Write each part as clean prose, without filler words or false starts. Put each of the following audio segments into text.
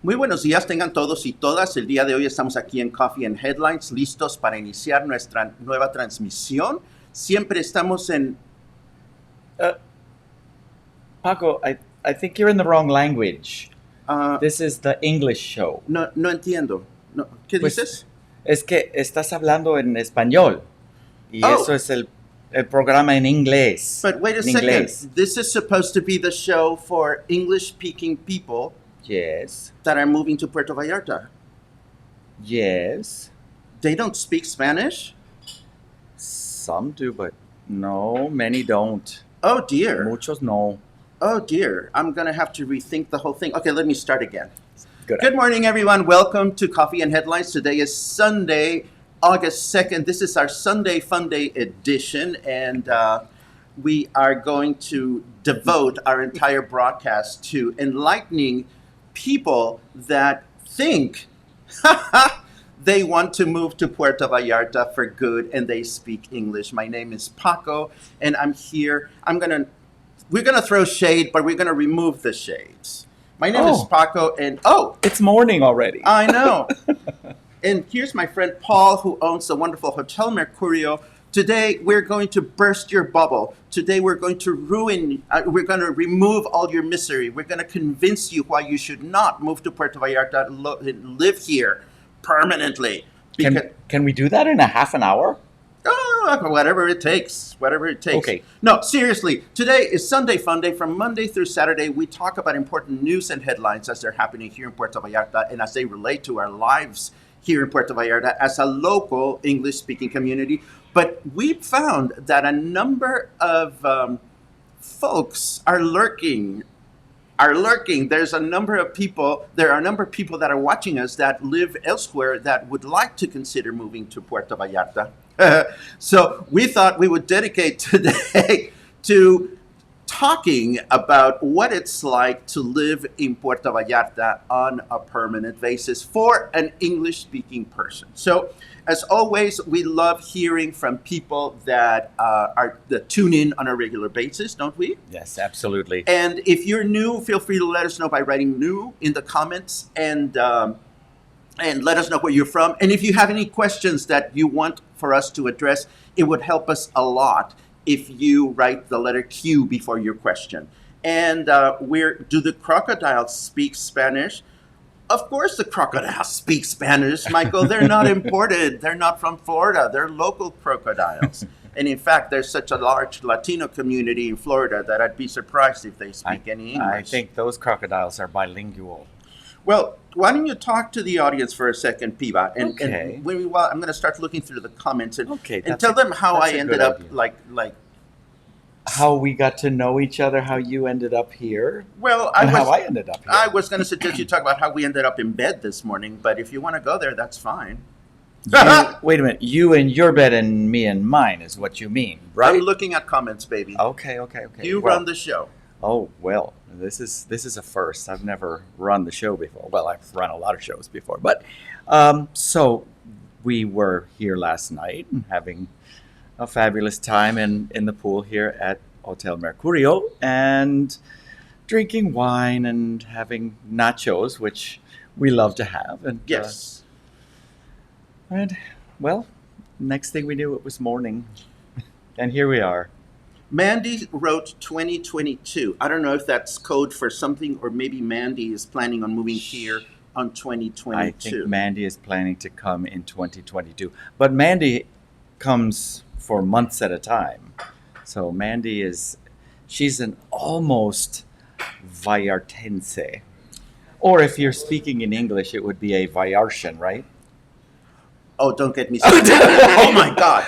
Muy buenos días tengan todos y todas. El día de hoy estamos aquí en Coffee and Headlines, listos para iniciar nuestra nueva transmisión. Siempre estamos en... Paco, I think you're in the wrong language. ah, This is the English show. no entiendo. No, ¿qué Pues, dices? Es que estás hablando en español. Y Oh. eso es el programa en inglés. But wait a En second. inglés. This is supposed to be the show for English-speaking people Yes. that are moving to Puerto Vallarta. Yes. They don't speak Spanish? Some do, but no, many don't. Oh, dear. Muchos no. Oh, dear. I'm going to have to rethink the whole thing. Okay, let me start again. Good. Good morning, everyone. Welcome to Coffee and Headlines. Today is Sunday, August 2nd. This is our Sunday Funday edition, and we are going to devote our entire broadcast to enlightening people that think they want to move to Puerto Vallarta for good and they speak English. My name is Paco, and I'm here. We're gonna throw shade, but we're gonna remove the shades. My name is Oh. Paco, and It's morning already. I know. And here's my friend Paul, who owns the wonderful Hotel Mercurio. Today, we're going to burst your bubble. Today, we're going to we're going to remove all your misery. We're going to convince you why you should not move to Puerto Vallarta and live here permanently. Can we do that in a half an hour? Whatever it takes. Whatever it takes. Okay. No, seriously. Today is Sunday Funday. From Monday through Saturday, we talk about important news and headlines as they're happening here in Puerto Vallarta and as they relate to our lives here in Puerto Vallarta as a local English-speaking community. But we found that a number of folks are lurking. There are a number of people that are watching us that live elsewhere that would like to consider moving to Puerto Vallarta. So we thought we would dedicate today to talking about what it's like to live in Puerto Vallarta on a permanent basis for an English-speaking person. So, as always, we love hearing from people that that tune in on a regular basis, don't we? Yes, absolutely. And if you're new, feel free to let us know by writing "new" in the comments and let us know where you're from. And if you have any questions that you want for us to address, it would help us a lot if you write the letter Q before your question. And do the crocodiles speak Spanish? Of course the crocodiles speak Spanish, Michael. They're not imported. They're not from Florida. They're local crocodiles. And in fact, there's such a large Latino community in Florida that I'd be surprised if they speak any English. I think those crocodiles are bilingual. Well, why don't you talk to the audience for a second, Piva? Okay. And I'm going to start looking through the comments and Okay, tell them how I that's a ended good up idea. like. How we got to know each other, how you ended up here, Well, how I ended up here. I was going to suggest you talk about how we ended up in bed this morning, but if you want to go there, that's fine. Wait a minute. You and your bed and me and mine is what you mean, right? I'm looking at comments, baby. Okay. You Well, run the show. Oh, well, this is a first. I've never run the show before. Well, I've run a lot of shows before. But so we were here last night and having a fabulous time in the pool here at Hotel Mercurio and drinking wine and having nachos, which we love to have. And Yes. and well, next thing we knew, it was morning, and here we are. Mandy wrote 2022. I don't know if that's code for something or maybe Mandy is planning on moving here on 2022. I think Mandy is planning to come in 2022. But Mandy comes for months at a time. So Mandy she's an almost Vallartense. Or if you're speaking in English, it would be a Vallartian, right? Oh, don't get me started. Oh my God.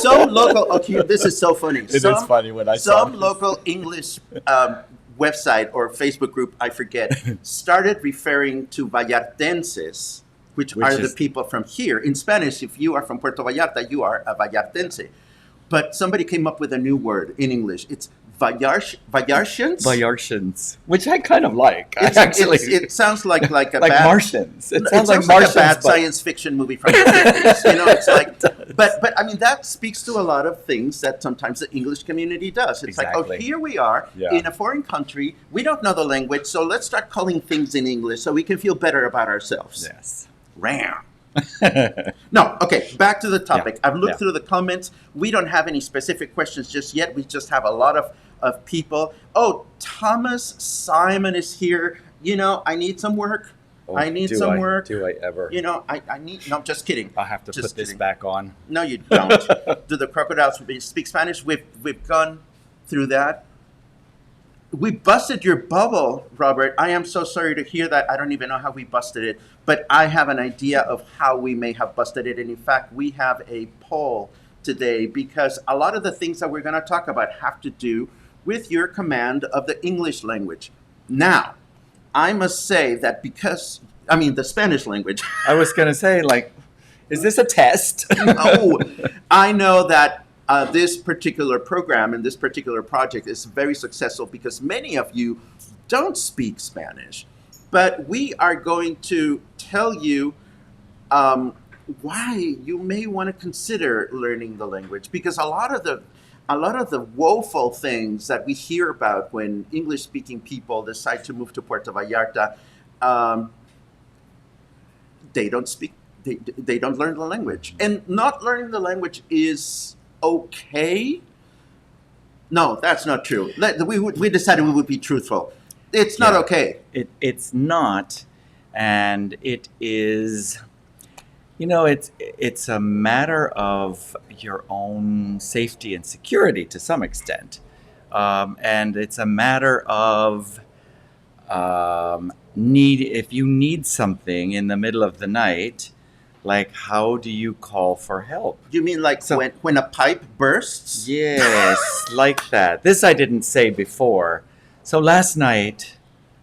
Some local, okay, this is so funny. It is funny when I saw Some this. local English website or Facebook group, I forget, started referring to Vallartenses, which are the is- people from here. In Spanish, if you are from Puerto Vallarta, you are a Vallartense. But somebody came up with a new word in English. It's Vallartians? Vallartians, which I kind of like. It sounds like a like bad... Martians. It It sounds like sounds like Martians, a bad but- science fiction movie from the 50s. You know, it's like But I mean, that speaks to a lot of things that sometimes the English community does. It's like, Exactly. oh, here we are Yeah. in a foreign country. We don't know the language, so let's start calling things in English so we can feel better about ourselves. Yes. Ram. No, okay, back to the topic. Yeah, I've looked yeah. through the comments. We don't have any specific questions just yet. We just have a lot of people. Oh, Thomas Simon is here. You know, I need some work. Oh, I need do some I- work. Do I ever? You know, I need, no, just kidding. I'll have to Just put this kidding. back on. No, you don't. Do the crocodiles speak Spanish? We've gone through that. We busted your bubble, Robert. I am so sorry to hear that. I don't even know how we busted it, but I have an idea of how we may have busted it. And in fact, we have a poll today because a lot of the things that we're going to talk about have to do with your command of the English language. Now, I must say that because, I mean, the Spanish language. I was gonna say, like, is this a test? No, I know that this particular program and this particular project is very successful because many of you don't speak Spanish. But we are going to tell you why you may want to consider learning the language, because a lot of the woeful things that we hear about when English-speaking people decide to move to Puerto Vallarta, they don't speak. They don't learn the language, and not learning the language is okay. No, that's not true. We decided we would be truthful. It's not Yeah. okay. It's not, and it is. You know, it's a matter of your own safety and security to some extent, and it's a matter of need. If you need something in the middle of the night, like, how do you call for help? You mean like So- when a pipe bursts? Yes, like that. This I didn't say before. So last night,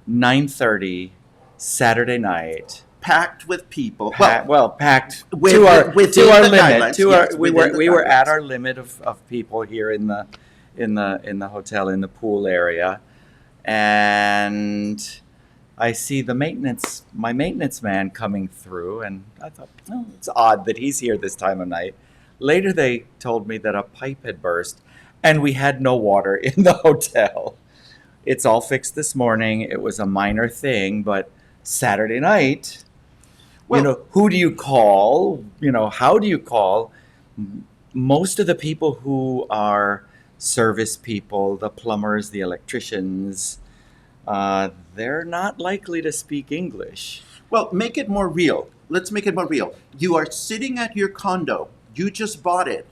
9:30, Saturday night. Packed with people. Packed with- to our within to our the limit. guidelines, To yes, our we within were the we were at guidelines. our limit of people here in the hotel, in the pool area, and I see my maintenance man coming through, and I thought, oh, it's odd that he's here this time of night. Later, they told me that a pipe had burst, and we had no water in the hotel. It's all fixed this morning. It was a minor thing, but Saturday night, Well- you know, who do you call? You know, how do you call? Most of the people who are service people, the plumbers, the electricians, they're not likely to speak English. Well, make it more real. Let's make it more real. You are sitting at your condo. You just bought it.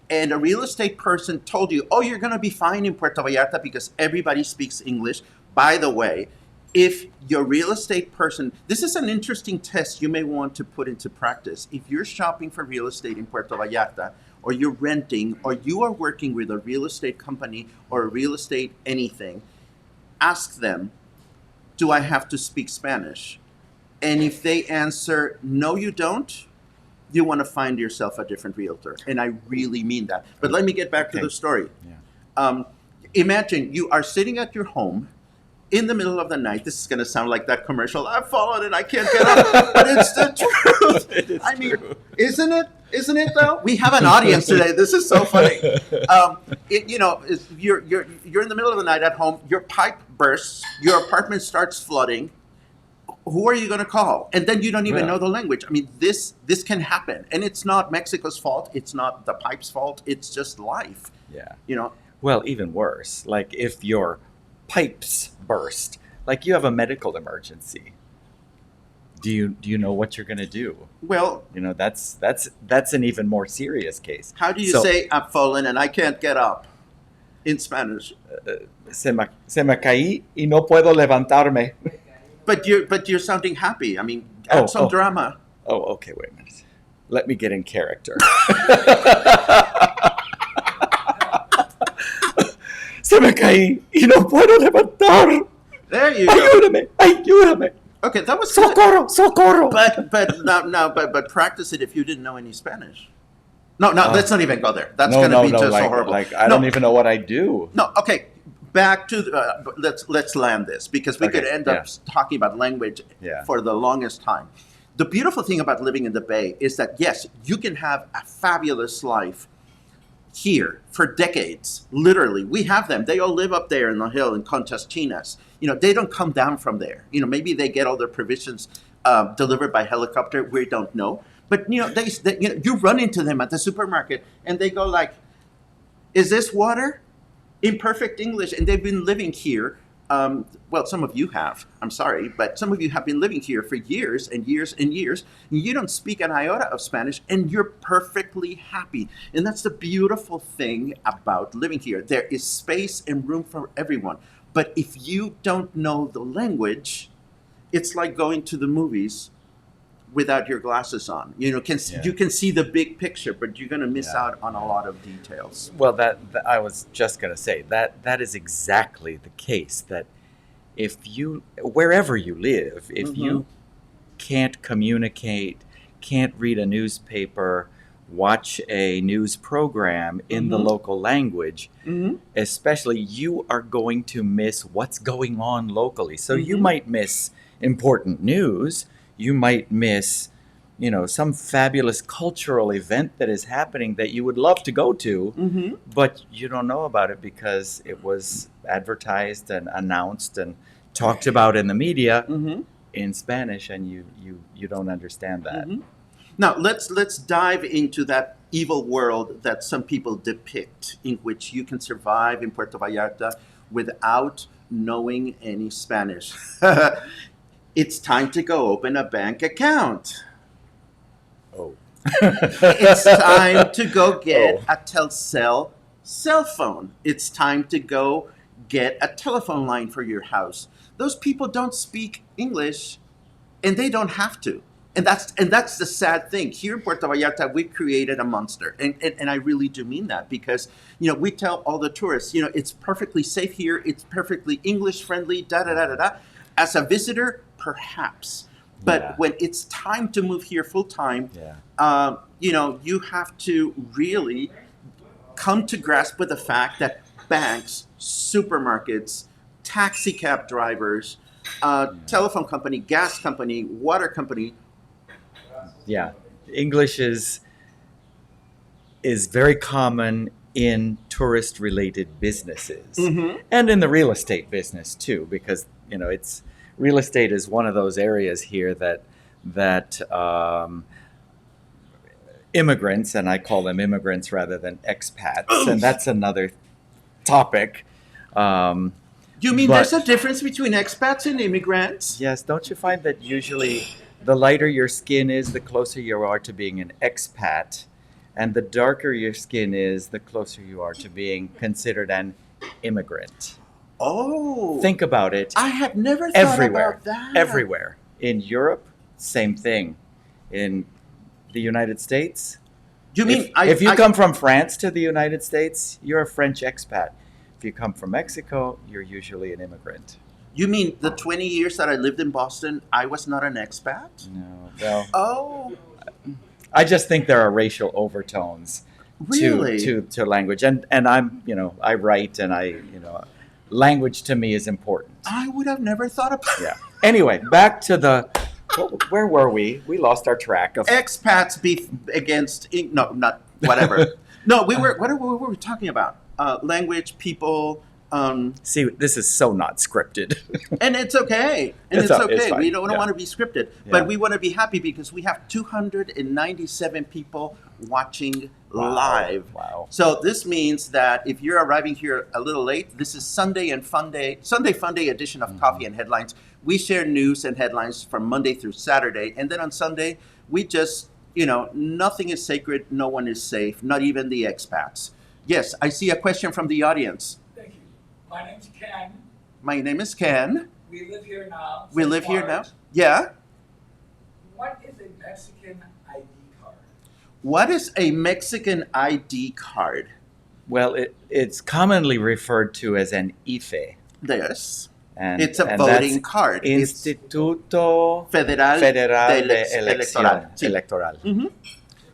And a real estate person told you, oh, you're going to be fine in Puerto Vallarta because everybody speaks English. By the way, if your real estate person, this is an interesting test you may want to put into practice. If you're shopping for real estate in Puerto Vallarta, or you're renting, or you are working with a real estate company or a real estate anything, ask them, do I have to speak Spanish? And if they answer, no, you don't, you want to find yourself a different realtor. And I really mean that. But let me get back to Okay. the story. Yeah. Imagine you are sitting at your home in the middle of the night. This is going to sound like that commercial, I've fallen and I can't get up. But it's the truth. It is I mean, true. isn't it? Isn't it though? We have an audience today. This is so funny. You're in the middle of the night at home. Your pipe bursts. Your apartment starts flooding. Who are you going to call? And then you don't even Yeah. know the language. I mean, this can happen, and it's not Mexico's fault. It's not the pipe's fault. It's just life. Yeah. You know. Well, even worse, like if your pipes burst, like you have a medical emergency. Do you know what you're going to do? Well, You know, that's an even more serious case. how do you So, say I've fallen and I can't get up in Spanish? se me caí y no puedo levantarme? But you're sounding happy. I mean, add some drama. Oh, okay, wait a minute. Let me get in character. Se me caí y no puedo levantar. There you go. Ayúdame, ayúdame. Okay, that was good. Socorro, socorro. But practice it if you didn't know any Spanish. No, let's not even go there. That's No, going to no, be no, just like, so horrible. like I No, don't even know what I do. No, okay. Back to let's land this because we Okay, could end yeah. up talking about language Yeah. for the longest time. The beautiful thing about living in the Bay is that, yes, you can have a fabulous life here for decades. Literally, we have them. They all live up there in the hill in Conchastinas. They don't come down from there. Maybe they get all their provisions delivered by helicopter. We don't know. But you run into them at the supermarket, and they go like, "Is this water?" In perfect English, and they've been living here. Well, some of you have. I'm sorry, but some of you have been living here for years and years and years. And you don't speak an iota of Spanish, and you're perfectly happy. And that's the beautiful thing about living here. There is space and room for everyone. But if you don't know the language, it's like going to the movies without your glasses on. You can see the big picture, but you're going to miss out on a lot of details. Well, that I was just going to say that is exactly the case. That if you, wherever you live, if you can't communicate, can't read a newspaper, watch a news program in the local language, especially, you are going to miss what's going on locally. So you might miss important news. You might miss, some fabulous cultural event that is happening that you would love to go to, but you don't know about it because it was advertised and announced and talked about in the media in Spanish, and you don't understand that. Now let's dive into that evil world that some people depict, in which you can survive in Puerto Vallarta without knowing any Spanish. It's time to go open a bank account. Oh. It's time to go get a Telcel cell phone. It's time to go get a telephone line for your house. Those people don't speak English, and they don't have to. And that's the sad thing. Here in Puerto Vallarta, we created a monster. And I really do mean that, because, we tell all the tourists, it's perfectly safe here. It's perfectly English friendly, da-da-da-da-da. As a visitor, perhaps. But when it's time to move here full time, you have to really come to grasp with the fact that banks, supermarkets, taxi cab drivers, telephone company, gas company, water company. Yeah, English is very common in tourist-related businesses, and in the real estate business too, because it's real estate is one of those areas here that immigrants, and I call them immigrants rather than expats, and that's another topic. You mean there's a difference between expats and immigrants? Yes, don't you find that usually the lighter your skin is, the closer you are to being an expat, and the darker your skin is, the closer you are to being considered an immigrant? Oh. Think about it. I have never thought Everywhere. about that. Everywhere. In Europe, same thing. In the United States, You mean if you come from France to the United States, you're a French expat. If you come from Mexico, you're usually an immigrant. You mean the 20 years that I lived in Boston, I was not an expat? No. Well, Oh, I just think there are racial overtones really? to language, and I'm I write, and language to me is important. I would have never thought about Yeah. Anyway, back to where were we? We lost our track of expats beef against no, not whatever. No, what were we talking about? Language, people. See, this is so not scripted. And it's okay. And It's okay. fine. We don't Yeah. want to be scripted, Yeah. but we want to be happy because we have 297 people watching live. Wow. So this means that if you're arriving here a little late, this is Sunday Funday edition of Coffee and Headlines. We share news and headlines from Monday through Saturday. And then on Sunday, we just, nothing is sacred. No one is safe, not even the expats. Yes, I see a question from the audience. Thank you. My name's Ken. My name is Ken. We live here now. We since live here now. March. Yeah. What is a Mexican ID card? What is a Mexican ID card? Well, it's commonly referred to as an IFE. Yes. And It's a and voting that's card. It's Instituto Federal de Electoral. Sí. Electoral.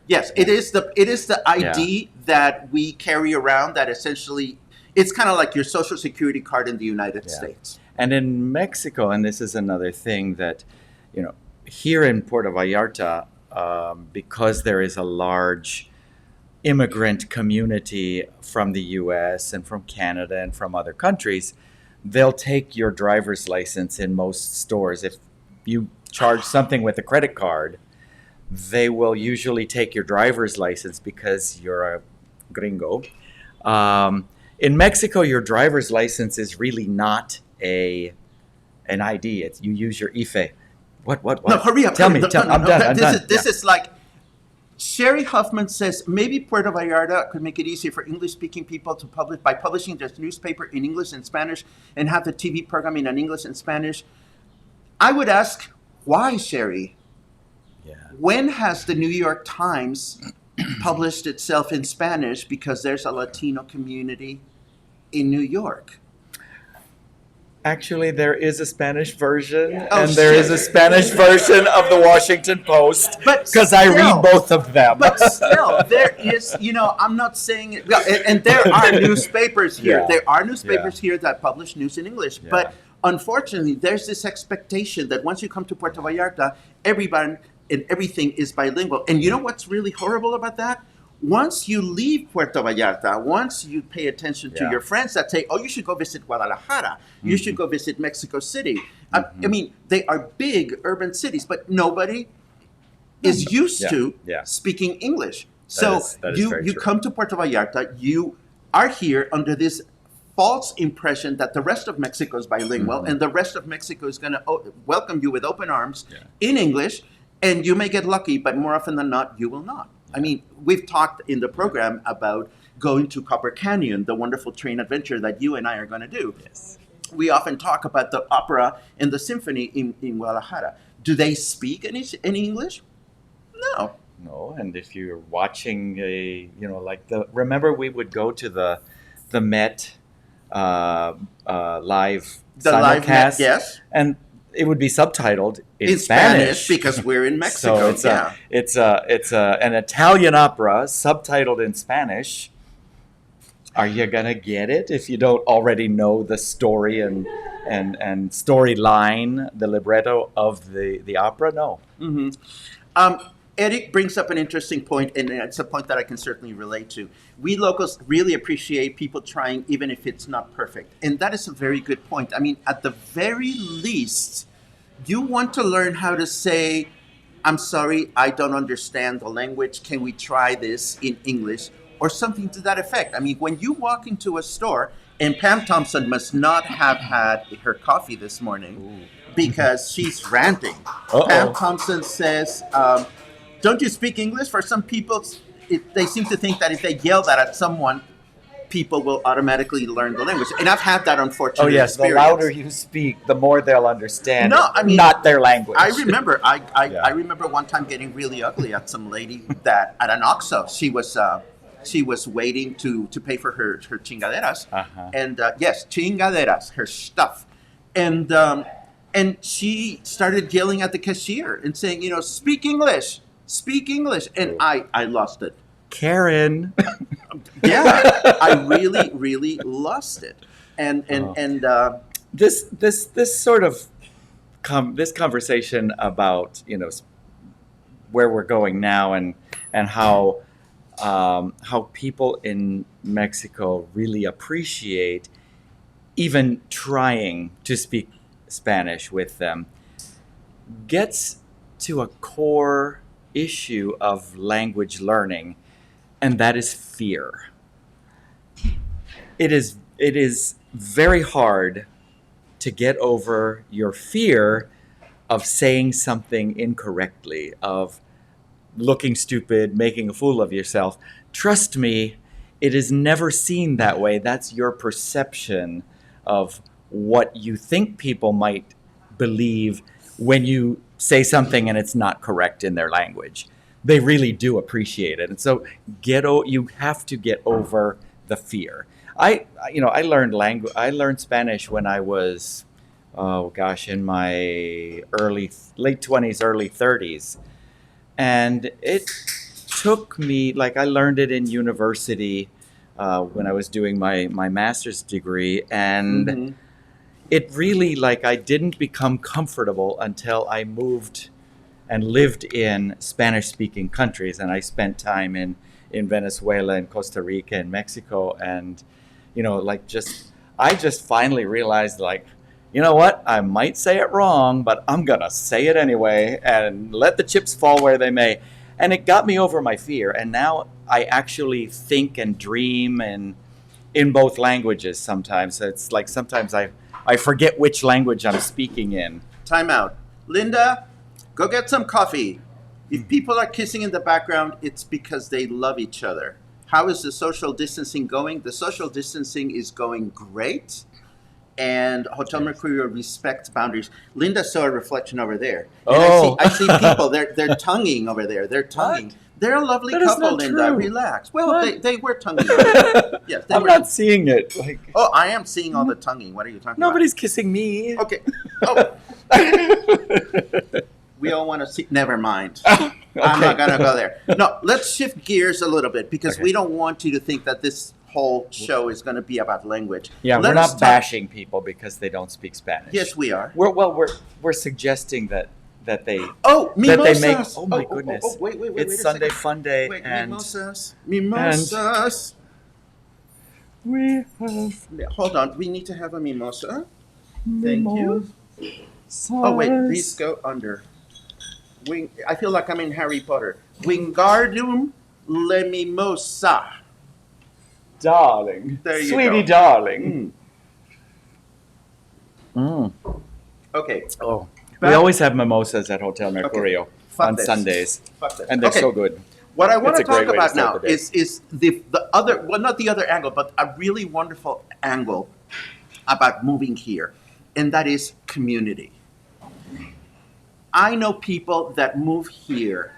Yes, it is the ID that we carry around that essentially, it's kind of like your social security card in the United Yeah. States. And in Mexico, and this is another thing that, here in Puerto Vallarta, because there is a large immigrant community from the US and from Canada and from other countries, they'll take your driver's license in most stores. If you charge something with a credit card, they will usually take your driver's license because you're a gringo. In Mexico, your driver's license is really not an ID. You use your IFE. What? No, hurry up. Tell hurry. me. I'm No. done. I'm done. This Yeah. is like Sherry Huffman says maybe Puerto Vallarta could make it easier for English-speaking people to publish by publishing their newspaper in English and Spanish and have the TV programming in English and Spanish. I would ask, why, Sherry? Yeah. When has the New York Times published itself in Spanish because there's a Latino community in New York? Actually, there is a Spanish version, Oh, and there is shit. a Spanish version of the Washington Post, But because I still- read both of them. But still, there is, I'm not saying it, well, and there are newspapers here. Yeah. There are newspapers here that publish news in English. Yeah. But unfortunately, there's this expectation that once you come to Puerto Vallarta, everyone and everything is bilingual. And you know what's really horrible about that? Once you leave Puerto Vallarta, once you pay attention to Yeah. your friends that say, oh, you should go visit Guadalajara, you should go visit Mexico City. I mean, they are big urban cities, but nobody is used Yeah, to yeah. speaking English. So that is you very true. come to Puerto Vallarta, you are here under this false impression that the rest of Mexico is bilingual and the rest of Mexico is going to welcome you with open arms Yeah. in English, and you may get lucky, but more often than not, you will not. I mean, we've talked in the program about going to Copper Canyon, the wonderful train adventure that you and I are going to do. Yes. We often talk about the opera and the symphony in Guadalajara. Do they speak any English? No. No, and if you're watching remember we would go to the Met live The live simulcast, Met, yes. and it would be subtitled in Spanish because we're in Mexico. So it's an Italian opera subtitled in Spanish. Are you gonna get it if you don't already know the story and storyline, the libretto of the opera? No. Eric brings up an interesting point, and it's a point that I can certainly relate to. We locals really appreciate people trying, even if it's not perfect. And that is a very good point. I mean, at the very least, you want to learn how to say, I'm sorry, I don't understand the language. Can we try this in English? Or something to that effect. I mean, when you walk into a store, and Pam Thompson must not have had her coffee this morning because she's ranting. Uh-oh. Pam Thompson says, don't you speak English? For some people, they seem to think that if they yell that at someone, people will automatically learn the language. And I've had that unfortunate Oh yes, the experience. louder you speak, the more they'll understand. No, I mean, not their language. I remember, I Yeah. remember one time getting really ugly at some lady that at an OXXO, she was waiting to pay for her chingaderas, Uh-huh. and yes, chingaderas, her stuff, and she started yelling at the cashier and saying, speak English, and I lost it. Karen. Yeah, I really, really lost it, and This sort of this conversation about where we're going now and how people in Mexico really appreciate even trying to speak Spanish with them gets to a core issue of language learning, and that is fear. It is very hard to get over your fear of saying something incorrectly, of looking stupid, making a fool of yourself. Trust me, it is never seen that way. That's your perception of what you think people might believe when you say something and it's not correct in their language. They really do appreciate it. And so you have to get over the fear. I learned Spanish when I was, in my late 20s, early 30s. And it took me, I learned it in university when I was doing my master's degree. And it really, I didn't become comfortable until I moved and lived in Spanish-speaking countries, and I spent time in Venezuela and Costa Rica and Mexico, and I just finally realized, like, you know what? I might say it wrong, but I'm gonna say it anyway and let the chips fall where they may. And it got me over my fear, and now I actually think and dream and in both languages sometimes. It's like sometimes I forget which language I'm speaking in. Time out. Linda, go get some coffee. If people are kissing in the background, it's because they love each other. How is the social distancing going? The social distancing is going great. And Hotel Mercurio respects boundaries. Linda saw a reflection over there. And Oh. I see people, they're tonguing over there. They're tonguing. What? They're a lovely That is couple, not Linda. true. Relax. Well, What? they were tonguing. Yes, they I'm were. not seeing it. Like, Oh, I am seeing all the tonguing. What are you talking nobody's kissing me. about? Okay. Oh, we all want to see. Never mind. I'm not going to go there. No, let's shift gears a little bit because we don't want you to think that this whole show is going to be about language. Yeah, Let we're us not talk- bashing people because they don't speak Spanish. Yes, we are. We're suggesting that they Oh, that mimosas. they make. Oh my goodness! Wait, It's a Sunday second. Funday, Wait, and mimosas. we have Hold on, we need to have a mimosa. Thank you. Oh wait, these go under. I feel like I'm in Harry Potter. Wingardium Leviosa. darling, There you sweetie, go. darling. Okay. Oh, Back- we always have mimosas at Hotel Mercurio Fuck on this. Sundays, Fuck this. and they're Okay. so good. What I want It's to a great talk way to about start now the day. is the other, well, not the other angle, but a really wonderful angle about moving here, and that is community. I know people that move here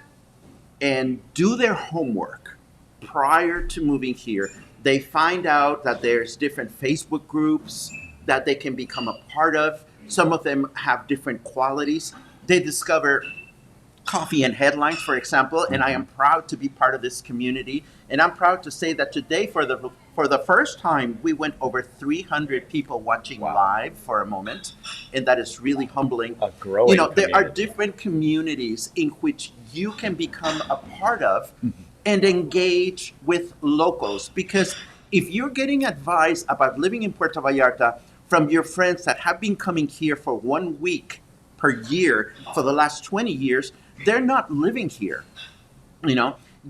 and do their homework prior to moving here. They find out that there's different Facebook groups that they can become a part of. Some of them have different qualities. They discover coffee and headlines, for example, and I am proud to be part of this community. And I'm proud to say that today, for the first time, we went over 300 people watching live for a moment, and that is really humbling. A growing There are community. different communities in which you can become a part of and engage with locals. Because if you're getting advice about living in Puerto Vallarta from your friends that have been coming here for 1 week per year for the last 20 years, they're not living here.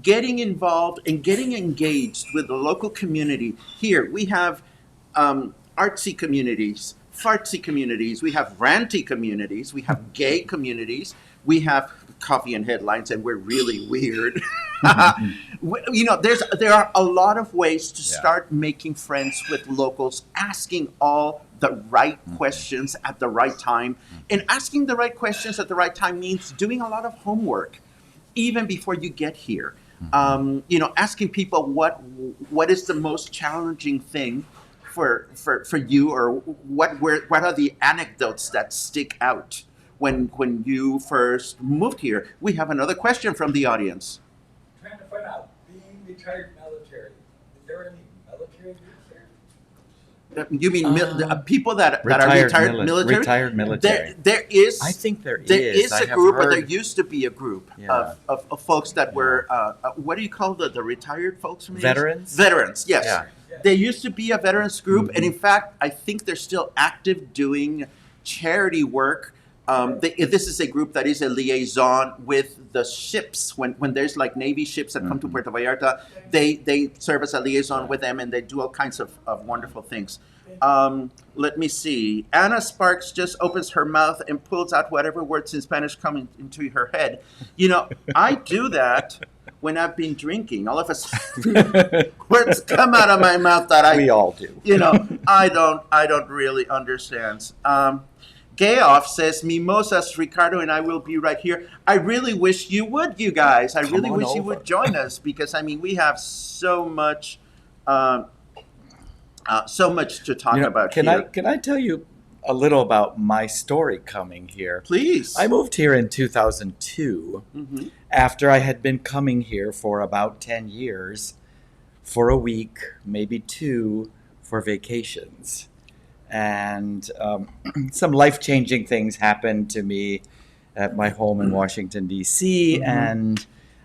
Getting involved and getting engaged with the local community. Here we have artsy communities, fartsy communities, we have ranty communities, we have gay communities, we have coffee and headlines, and we're really weird. There are a lot of ways to start making friends with locals, asking all the right questions at the right time. And asking the right questions at the right time means doing a lot of homework, even before you get here. Asking people what is the most challenging thing for you, or what are the anecdotes that stick out when you first moved here. We have another question from the audience. Trying to find out, being retired military, is there any military groups here? You mean people that are retired military? Retired military. There is. I think there is I a have group, or heard- there used to be a group of folks that were, what do you call the retired folks from the Veterans? Veterans, yes. Yeah. There used to be a veterans group, and in fact, I think they're still active doing charity work. This is a group that is a liaison with the ships. When there's like Navy ships that come to Puerto Vallarta, they serve as a liaison with them, and they do all kinds of wonderful things. Let me see. Anna Sparks just opens her mouth and pulls out whatever words in Spanish come into her head. I do that when I've been drinking. All of a sudden, words come out of my mouth that We all do. I don't really understand. Gayoff says, Mimosas, Ricardo and I will be right here. I really wish you would, you guys. I really on wish you over. would join us, because, we have so much to talk about here. Can I tell you a little about my story coming here? Please. I moved here in 2002 after I had been coming here for about 10 years for a week, maybe 2, for vacations. And some life-changing things happened to me at my home in Washington, D.C., and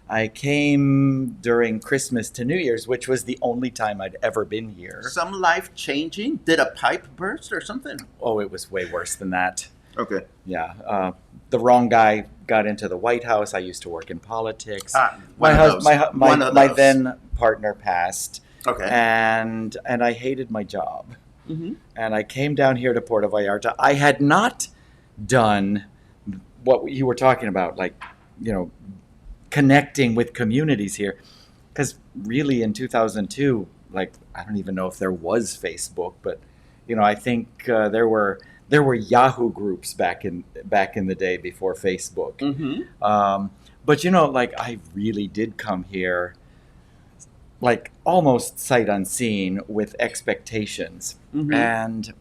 I came during Christmas to New Year's, which was the only time I'd ever been here. Some life changing? Did a pipe burst or something? Oh, it was way worse than that. Okay. Yeah. The wrong guy got into the White House. I used to work in politics. One of those. My then partner passed. Okay. And I hated my job. And I came down here to Puerto Vallarta. I had not done what you were talking about, like, connecting with communities here, because really in 2002, like, I don't even know if there was Facebook, but I think there were Yahoo groups back in the day before Facebook. But like, I really did come here like almost sight unseen with expectations, and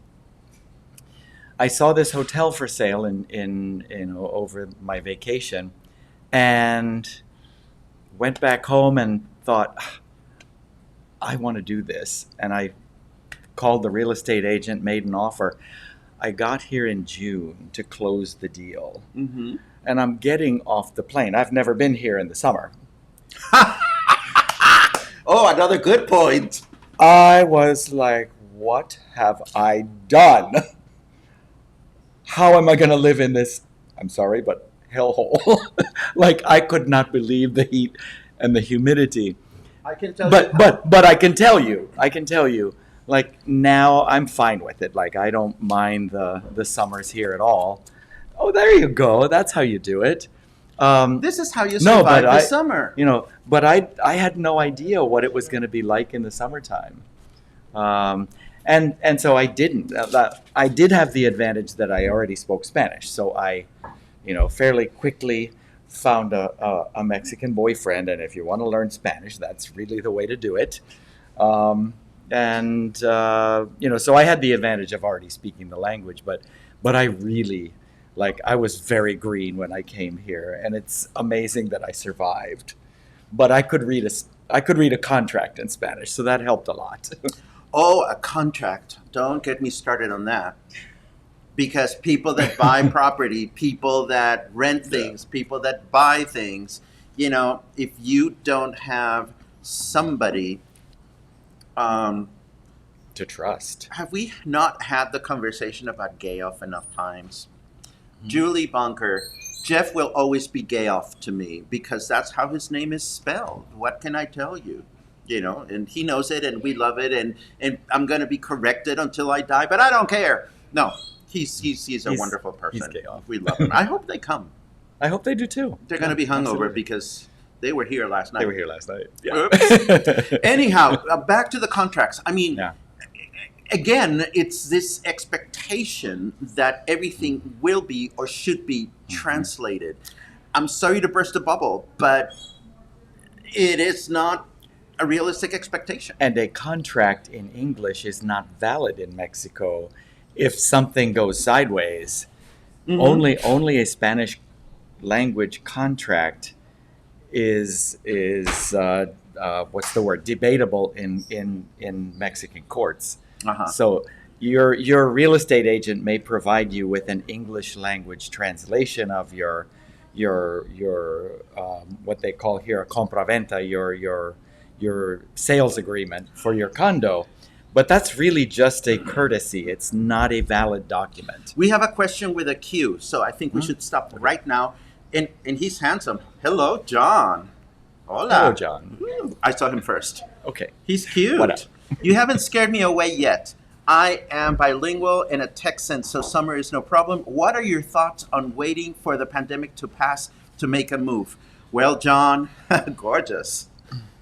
I saw this hotel for sale in over my vacation, and went back home and thought, I want to do this. And I called the real estate agent, made an offer. I got here in June to close the deal. And I'm getting off the plane. I've never been here in the summer. Oh, another good point. I was like, what have I done? How am I going to live in this, I'm sorry, but hellhole? Like, I could not believe the heat and the humidity. I can tell But you. but I can tell you, like, now I'm fine with it. Like, I don't mind the summers here at all. Oh, there you go. That's how you do it. This is how you survive the summer. But I had no idea what it was going to be like in the summertime. And so I didn't. I did have the advantage that I already spoke Spanish. So I, fairly quickly found a Mexican boyfriend. And if you want to learn Spanish, that's really the way to do it. So I had the advantage of already speaking the language. But I really, I was very green when I came here. And it's amazing that I survived. But I could read a contract in Spanish, so that helped a lot. Oh, a contract. Don't get me started on that. Because people that buy property, people that rent things, people that buy things, if you don't have somebody To trust. have we not had the conversation about gay off enough times? Julie Bunker, Jeff will always be gay off to me because that's how his name is spelled. What can I tell you? And he knows it, and we love it, and I'm going to be corrected until I die, but I don't care. No, he's a wonderful person. He's gay off. We love him. I hope they come. I hope they do too. They're going to be hungover Absolutely. because they were here last night. They were here last night. Yeah. Oops. Anyhow, back to the contracts. I mean, Yeah. again, it's this expectation that everything will be or should be translated. I'm sorry to burst a bubble, but it is not a realistic expectation. And a contract in English is not valid in Mexico if something goes sideways. Only a Spanish language contract is what's the word, debatable in Mexican courts. So your real estate agent may provide you with an English language translation of your what they call here a compraventa, your sales agreement for your condo, but that's really just a courtesy. It's not a valid document. We have a question with a Q, so I think we should stop right now. And he's handsome. Hello, John. Hola. Hello, John. I saw him first. Okay. He's cute. What up? You haven't scared me away yet. I am bilingual and a Texan, so summer is no problem. What are your thoughts on waiting for the pandemic to pass to make a move? Well, John, gorgeous.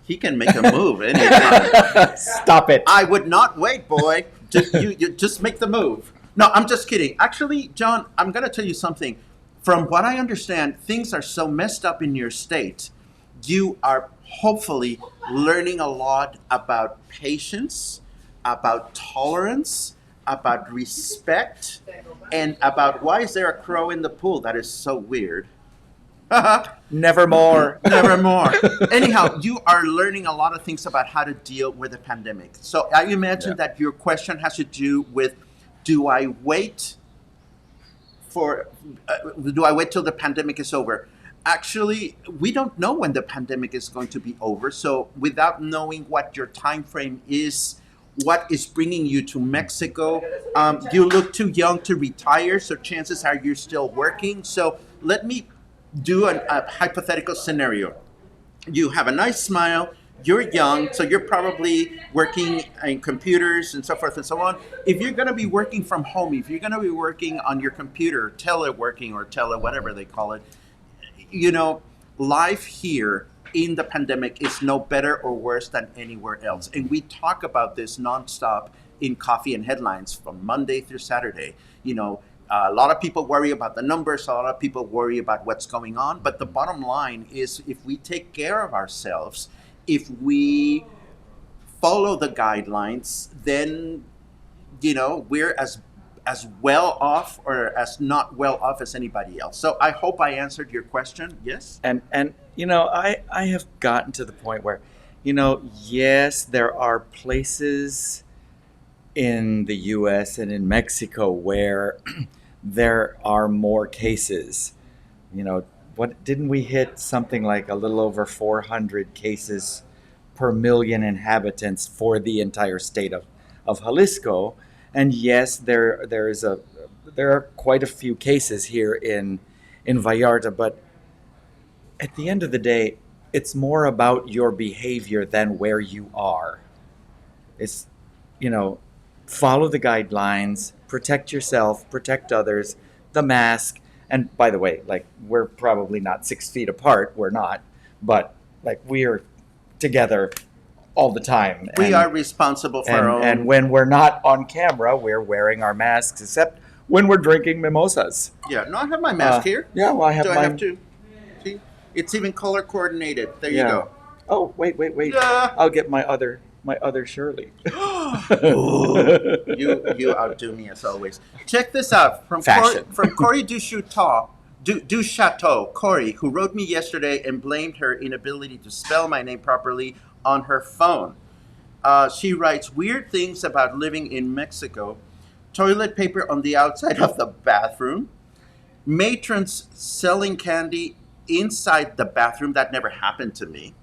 He can make a move anytime. Stop it. I would not wait, boy. You just make the move. No, I'm just kidding. Actually, John, I'm going to tell you something. From what I understand, things are so messed up in your state. You are hopefully learning a lot about patience, about tolerance, about respect, and about why is there a crow in the pool? That is so weird. Nevermore. Nevermore. Anyhow, you are learning a lot of things about how to deal with the pandemic. So I imagine that your question has to do with, do I wait for do I wait till the pandemic is over? Actually, we don't know when the pandemic is going to be over. So without knowing what your time frame is, what is bringing you to Mexico, you look too young to retire. So chances are you're still working. So let me do a hypothetical scenario. You have a nice smile, you're young, so you're probably working in computers and so forth and so on. If you're going to be working from home, if you're going to be working on your computer, teleworking or whatever they call it, you know, life here in the pandemic is no better or worse than anywhere else. And we talk about this nonstop in Coffee and Headlines from Monday through Saturday. You know, a lot of people worry about the numbers, a lot of people worry about what's going on. But the bottom line is if we take care of ourselves, if we follow the guidelines, then, you know, we're as well off or as not well off as anybody else. So I hope I answered your question. Yes? And you know, I have gotten to the point where, you know, yes, there are places in the US and in Mexico where there are more cases. You know, what didn't we hit something like a little over 400 cases per million inhabitants for the entire state of Jalisco? And yes, there are quite a few cases here in Vallarta, but at the end of the day, it's more about your behavior than where you are. It's, you know, follow the guidelines, protect yourself, protect others, the mask. And by the way, like, we're probably not 6 feet apart. We're not, but like, we're together all the time. We are responsible for our own. And when we're not on camera, we're wearing our masks, except when we're drinking mimosas. Yeah, no, I have my mask here. Yeah, well, I have Do mine. I have to? See? It's even color coordinated. There you go. Oh, wait. Yeah. I'll get my other Shirley. You outdo me as always. Check this out from Fashion. Corey Duchateau, Corey, who wrote me yesterday and blamed her inability to spell my name properly on her phone. She writes weird things about living in Mexico. Toilet paper on the outside of the bathroom. Matrons selling candy inside the bathroom. That never happened to me.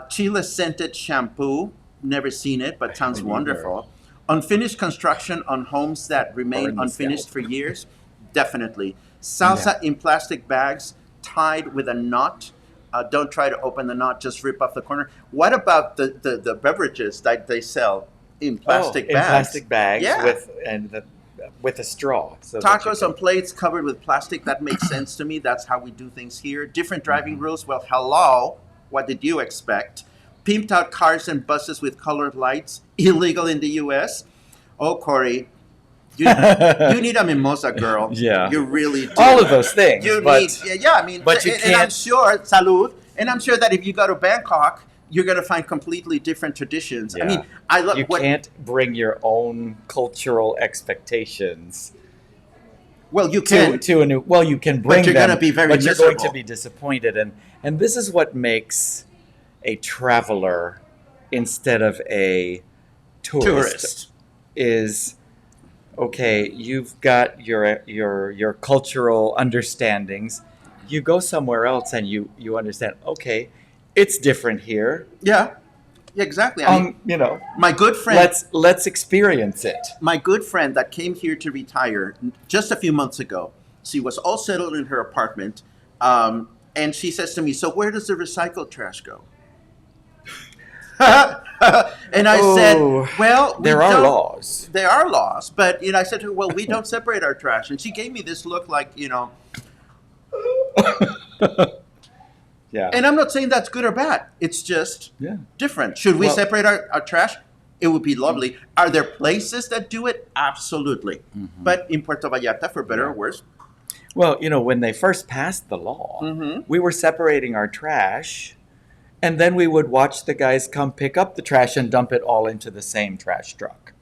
Chile scented shampoo. Never seen it, but sounds wonderful. Unfinished construction on homes that remain unfinished for years. Definitely. Salsa in plastic bags tied with a knot. Don't try to open the knot, just rip off the corner. What about the beverages that they sell in plastic bags? In plastic bags, Yeah. with a straw. So Tacos on plates covered with plastic. That makes sense to me. That's how we do things here. Different driving rules. Well, hello. What did you expect? Pimped out cars and buses with colored lights. Illegal in the U.S. Oh, Corey. You need a mimosa, girl. Yeah. You really do. All of those things. You but, need, I mean, but you and I'm can't- sure, salud, and I'm sure that if you go to Bangkok, you're going to find completely different traditions. Yeah. I mean, I love you can't bring your own cultural expectations Well, you can. to a new. Well, you can bring you're them, gonna be very but you're going miserable. to be disappointed, and this is what makes a traveler instead of a tourist. Is okay. You've got your cultural understandings. You go somewhere else and you understand. Okay, it's different here. Yeah, exactly. I mean, You know, my good friend. let's experience it. My good friend that came here to retire just a few months ago, she was all settled in her apartment, and she says to me, "So where does the recycled trash go?" And I said, "Well, we there are don't- laws." There are laws, but I said to her, "Well, we don't separate our trash," and she gave me this look like, Yeah. And I'm not saying that's good or bad. It's just different. Should we Well- separate our trash? It would be lovely. Are there places that do it? Absolutely. Mm-hmm. But in Puerto Vallarta, for better or worse, Well, when they first passed the law, we were separating our trash, and then we would watch the guys come pick up the trash and dump it all into the same trash truck.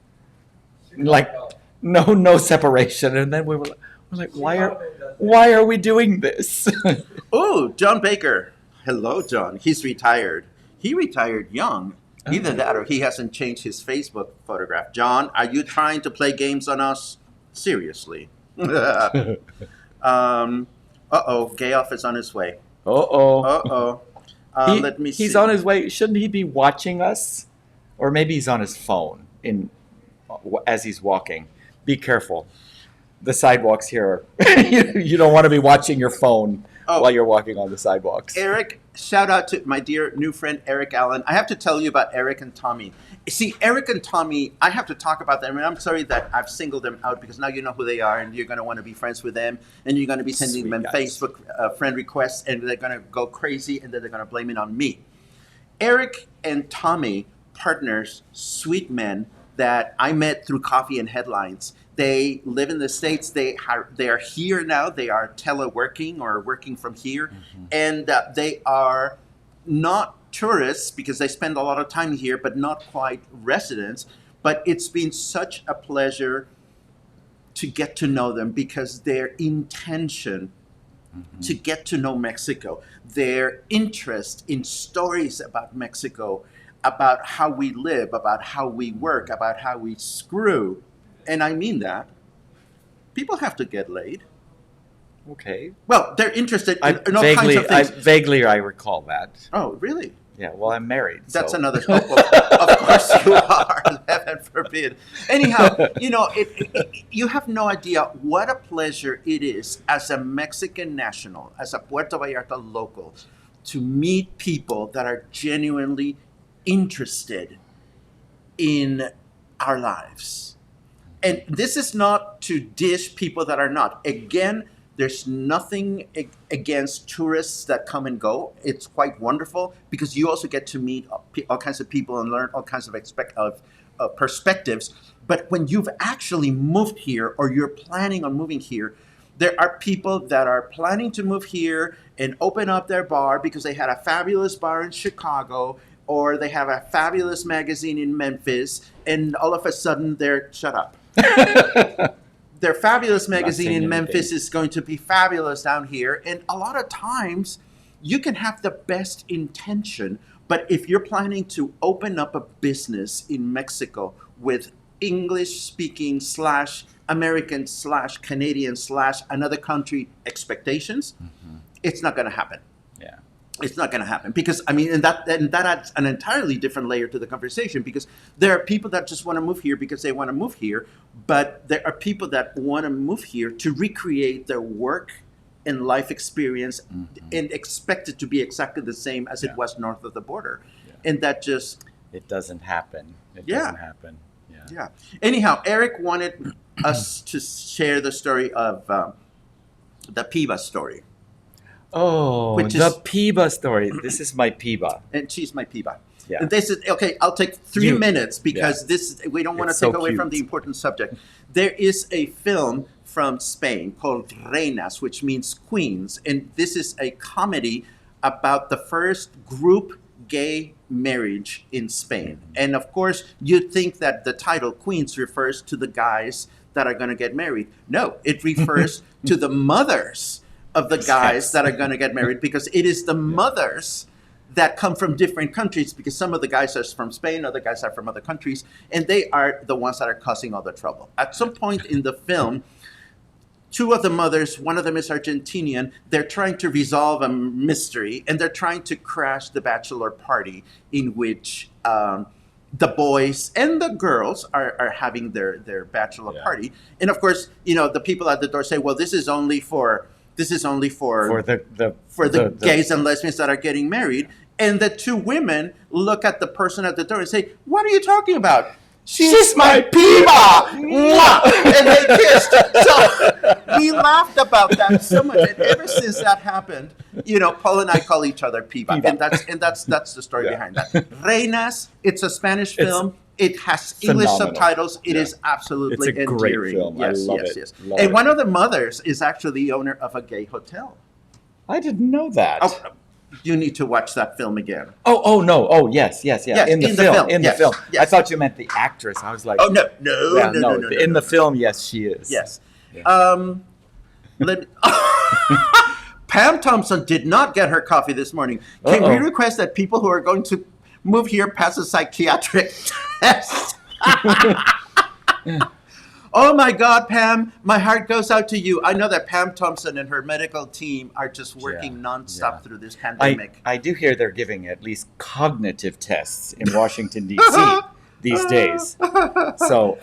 Like, no separation. And then we're like, why are we doing this? oh, John Baker. Hello, John. He's retired. He retired young. Either that or he hasn't changed his Facebook photograph. John, are you trying to play games on us? Seriously. Gay off is on his way. Uh-oh. Uh-oh. Let me see. He's on his way. Shouldn't he be watching us? Or maybe he's on his phone as he's walking. Be careful. The sidewalks here. You don't want to be watching your phone while you're walking on the sidewalks. Eric, shout out to my dear new friend, Eric Allen. I have to tell you about Eric and Tommy. See, Eric and Tommy, I have to talk about them, and I'm sorry that I've singled them out because now you know who they are, and you're going to want to be friends with them, and you're going to be sending Sweet them guys. Facebook friend requests, and they're going to go crazy, and then they're going to blame it on me. Eric and Tommy, partners, sweet men that I met through Coffee and Headlines. They live in the States. They are here now. They are teleworking or working from here. And they are not tourists because they spend a lot of time here, but not quite residents. But it's been such a pleasure to get to know them because their intention to get to know Mexico, their interest in stories about Mexico, about how we live, about how we work, about how we screw. And I mean that. People have to get laid. Okay. Well, they're interested in all kinds of things. Vaguely, I recall that. Oh, really? Yeah, well, I'm married. That's so. another. Of course you are. Heaven forbid. Anyhow, you have no idea what a pleasure it is as a Mexican national, as a Puerto Vallarta local, to meet people that are genuinely interested in our lives. And this is not to dish people that are not. Again, there's nothing against tourists that come and go. It's quite wonderful because you also get to meet all kinds of people and learn all kinds of perspectives. But when you've actually moved here or you're planning on moving here, there are people that are planning to move here and open up their bar because they had a fabulous bar in Chicago or they have a fabulous magazine in Memphis, and all of a sudden shut up. Their fabulous magazine in Memphis is going to be fabulous down here. And a lot of times you can have the best intention, but if you're planning to open up a business in Mexico with English speaking / American / Canadian / another country expectations, it's not going to happen. Yeah. It's not going to happen because, and that adds an entirely different layer to the conversation because there are people that just want to move here because they want to move here, but there are people that want to move here to recreate their work and life experience and expect it to be exactly the same as it was north of the border. Yeah. And that just... It doesn't happen. It doesn't happen. Yeah. Anyhow, Eric wanted us to share the story of the Piba story. Oh, the Piba story. This is my Piba. And she's my Piba. Yeah. And this is, okay, I'll take 3 minutes because we don't want to take away cute. from the important subject. There is a film from Spain called Reinas, which means queens. And this is a comedy about the first group gay marriage in Spain. And of course, you'd think that the title Queens refers to the guys that are going to get married. No, it refers to the mothers of the guys that are going to get married because it is the mothers that come from different countries because some of the guys are from Spain, other guys are from other countries, and they are the ones that are causing all the trouble. At some point in the film, 2 of the mothers, one of them is Argentinian, they're trying to resolve a mystery and they're trying to crash the bachelor party in which the boys and the girls are having their bachelor party. And of course, the people at the door say, well, this is only for the gays and lesbians that are getting married. And the 2 women look at the person at the door and say, what are you talking about? She's my Piba! And they kissed. So we laughed about that so much. And ever since that happened, Paul and I call each other Piba. And that's the story behind that. Reinas, it's a Spanish film. It has English subtitles. It is absolutely It's a endearing. great film. Yes, I love yes, it. yes. Love And it. one of the mothers is actually the owner of a gay hotel. I didn't know that. Oh, you need to watch that film again. Oh no. Oh, yes. Yes, In the film. yes, I yes. thought you meant the actress. I was like, Oh, no. In the film, yes, she is. Yes. Yeah. Pam Thompson did not get her coffee this morning. Can we request that people who are going to move here pass a psychiatric test? Oh my God, Pam, my heart goes out to you. I know that Pam Thompson and her medical team are just working nonstop yeah. through this pandemic. I do hear they're giving at least cognitive tests in Washington, D.C. these days. So,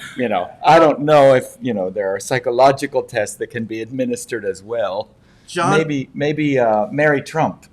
I don't know if, there are psychological tests that can be administered as well. John Maybe Mary Trump.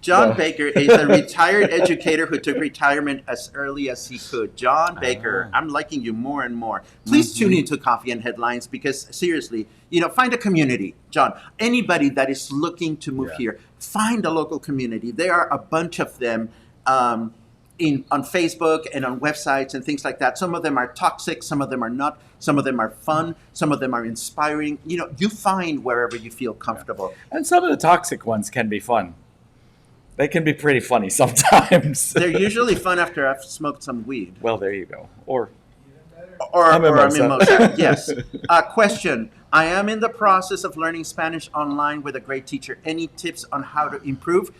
John So- Baker is a retired educator who took retirement as early as he could. John Baker, I'm liking you more and more. Please tune into Coffee and Headlines because seriously, find a community. John, anybody that is looking to move here, find a local community. There are a bunch of them on Facebook and on websites and things like that. Some of them are toxic, some of them are not. Some of them are fun, some of them are inspiring. You find wherever you feel comfortable. And some of the toxic ones can be fun. They can be pretty funny sometimes. They're usually fun after I've smoked some weed. Well, there you go. Or Or a mimosa. mimosa. Yes. Question. I am in the process of learning Spanish online with a great teacher. Any tips on how to improve?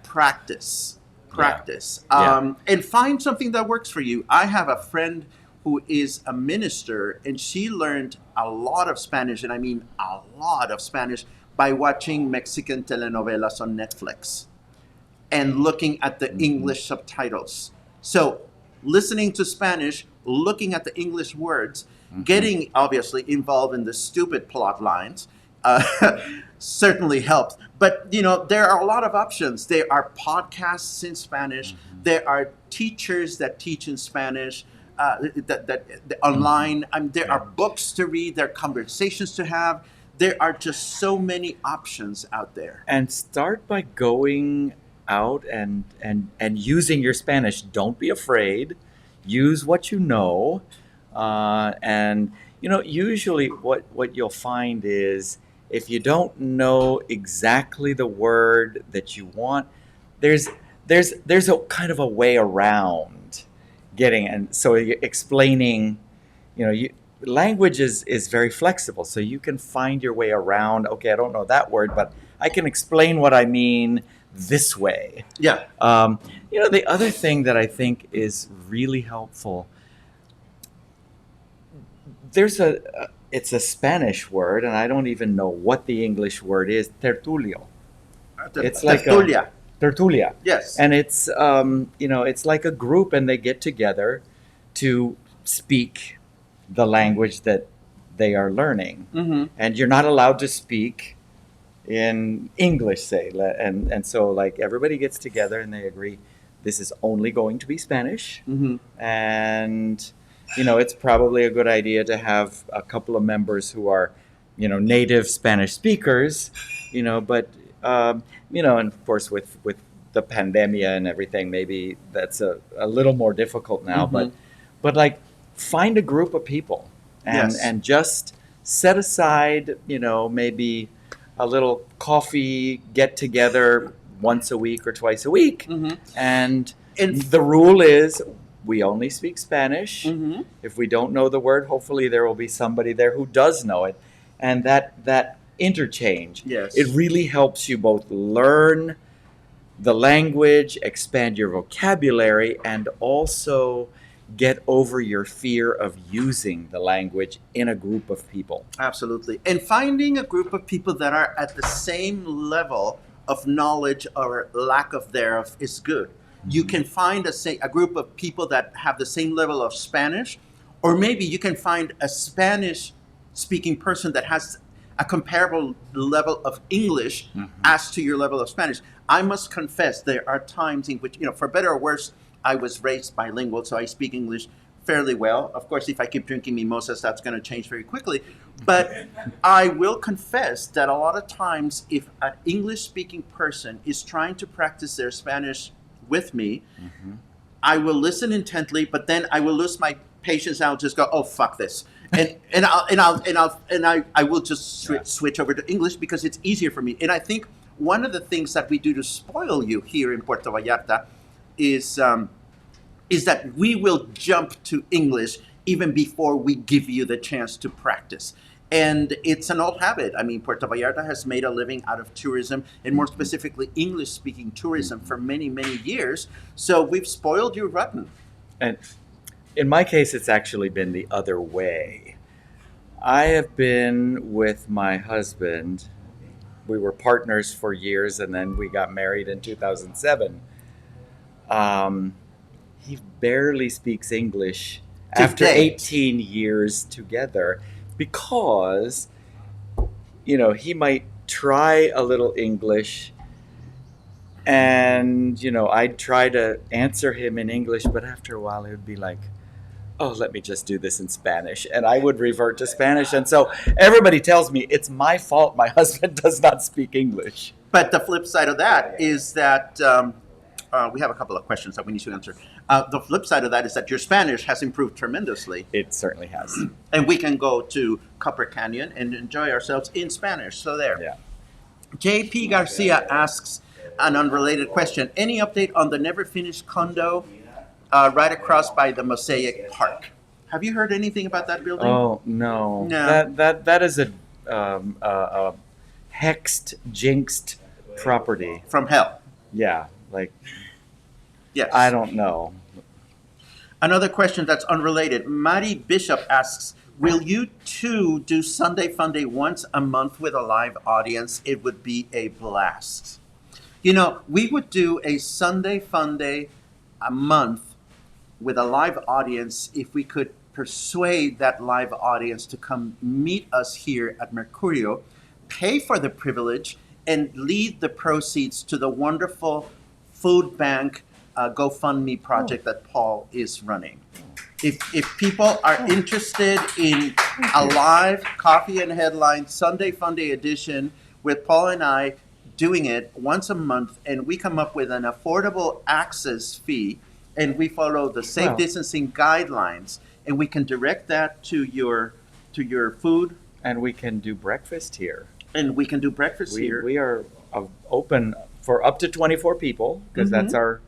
Practice. Yeah. And find something that works for you. I have a friend who is a minister, and she learned a lot of Spanish, and I mean a lot of Spanish, by watching Mexican telenovelas on Netflix and looking at the English subtitles. So listening to Spanish, looking at the English words, getting obviously involved in the stupid plot lines certainly helps. But there are a lot of options. There are podcasts in Spanish. There are teachers that teach in Spanish that online. There are books to read. There are conversations to have. There are just so many options out there. and start by going out and using your Spanish. Don't be afraid. Use what you know. And usually what you'll find is if you don't know exactly the word that you want, there's a kind of a way around getting, and so explaining, language is very flexible, so you can find your way around. Okay, I don't know that word, but I can explain what I mean this way. Yeah. The other thing that I think is really helpful, it's a Spanish word, and I don't even know what the English word is. Tertulio. It's like Tertulia. tertulia. Yes. And it's it's like a group, and they get together to speak the language that they are learning. And you're not allowed to speak in English, say, and so like everybody gets together and they agree this is only going to be Spanish. And it's probably a good idea to have a couple of members who are native Spanish speakers, but and of course with the pandemic and everything, maybe that's a little more difficult now, but like find a group of people and just set aside maybe a little coffee get together once a week or twice a week. And the rule is we only speak Spanish. If we don't know the word, hopefully there will be somebody there who does know it. And that interchange, it really helps you both learn the language, expand your vocabulary, and also get over your fear of using the language in a group of people. Absolutely. And finding a group of people that are at the same level of knowledge or lack of thereof is good. You can find a group of people that have the same level of Spanish, or maybe you can find a Spanish-speaking person that has a comparable level of English as to your level of Spanish. I must confess, there are times in which, for better or worse, I was raised bilingual, so I speak English fairly well. Of course, if I keep drinking mimosas, that's going to change very quickly. But I will confess that a lot of times, if an English-speaking person is trying to practice their Spanish with me, I will listen intently, but then I will lose my patience. I'll just go, "Oh, fuck this," and I will just switch over to English because it's easier for me. And I think one of the things that we do to spoil you here in Puerto Vallarta is that we will jump to English even before we give you the chance to practice. And it's an old habit. I mean, Puerto Vallarta has made a living out of tourism, and more specifically, English-speaking tourism for many, many years. So we've spoiled you rotten. And in my case, it's actually been the other way. I have been with my husband. We were partners for years, and then we got married in 2007. Um, he barely speaks English after Today. 18 years together because, he might try a little English, and, I'd try to answer him in English, but after a while it would be like, oh, let me just do this in Spanish. And I would revert to Spanish. And so everybody tells me it's my fault my husband does not speak English. But the flip side of that is that we have a couple of questions that we need to answer. The flip side of that is that your Spanish has improved tremendously, It certainly has. and we can go to Copper Canyon and enjoy ourselves in Spanish. So there. Yeah. JP Garcia asks an unrelated question. Any update on the never finished condo right across by the Mosaic Park? Have you heard anything about that building? Oh, no. No. That is a hexed, jinxed property. From hell. Yeah. Like, Yes. I don't know. Another question that's unrelated. Mari Bishop asks, will you too do Sunday Funday once a month with a live audience? It would be a blast. We would do a Sunday Funday a month with a live audience if we could persuade that live audience to come meet us here at Mercurio, pay for the privilege, and lead the proceeds to the wonderful food bank GoFundMe project that Paul is running. If people are interested in a live Coffee and Headline Sunday Funday edition with Paul and I doing it once a month, and we come up with an affordable access fee, and we follow the safe Well. distancing guidelines, and we can direct that to your food, And we can do breakfast here. and we can do breakfast here. We are open for up to 24 people because that's our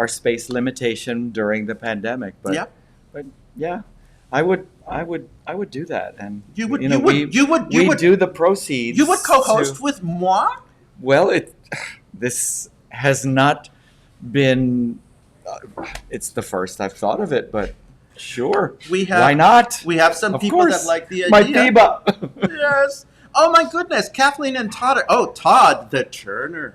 space limitation during the pandemic. But Yeah. but yeah, I would do that. And You would- you know, you would- you would- you we would- do the proceeds. You would co-host to- with moi? Well, this has not been. It's the first I've thought of it, but sure. We have- Why not? We have some Of people course. that like the My idea. diva. Yes. Oh my goodness, Kathleen and Todd. Todd, the churner.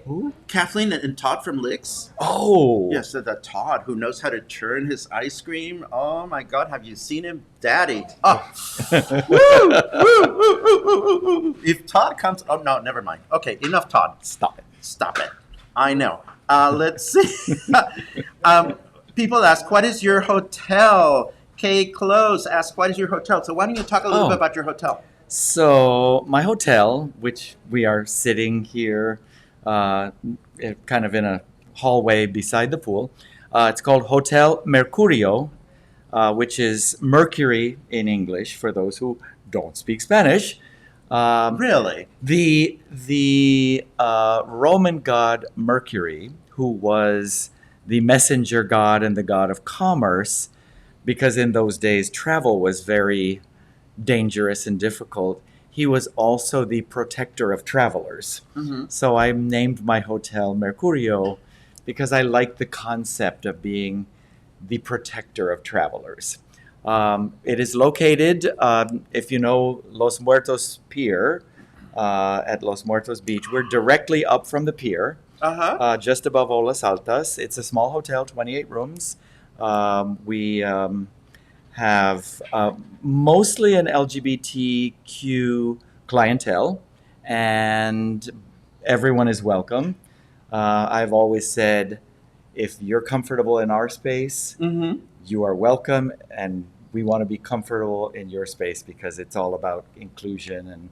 Who? Kathleen and Todd from Licks. Oh. Yes, the Todd who knows how to churn his ice cream. Oh my God, have you seen him, Daddy? Oh, woo, woo, woo, woo, woo, woo. If Todd comes, oh no, never mind. Okay, enough, Todd. Stop it. Stop it. I know. Let's see. People ask, what is your hotel? Kay Close asks, what is your hotel? So why don't you talk a little Oh. bit about your hotel? So my hotel, which we are sitting here, kind of in a hallway beside the pool, it's called Hotel Mercurio, which is Mercury in English for those who don't speak Spanish. Really? The Roman god Mercury, who was the messenger god and the god of commerce, because in those days travel was very dangerous and difficult, he was also the protector of travelers. Mm-hmm. So I named my hotel Mercurio because I like the concept of being the protector of travelers. It is located, if you know Los Muertos Pier, at Los Muertos Beach. We're directly up from the pier, just above Olas Altas. It's a small hotel, 28 rooms. We have mostly an LGBTQ clientele, and everyone is welcome. I've always said, if you're comfortable in our space, Mm-hmm. you are welcome, and we want to be comfortable in your space because it's all about inclusion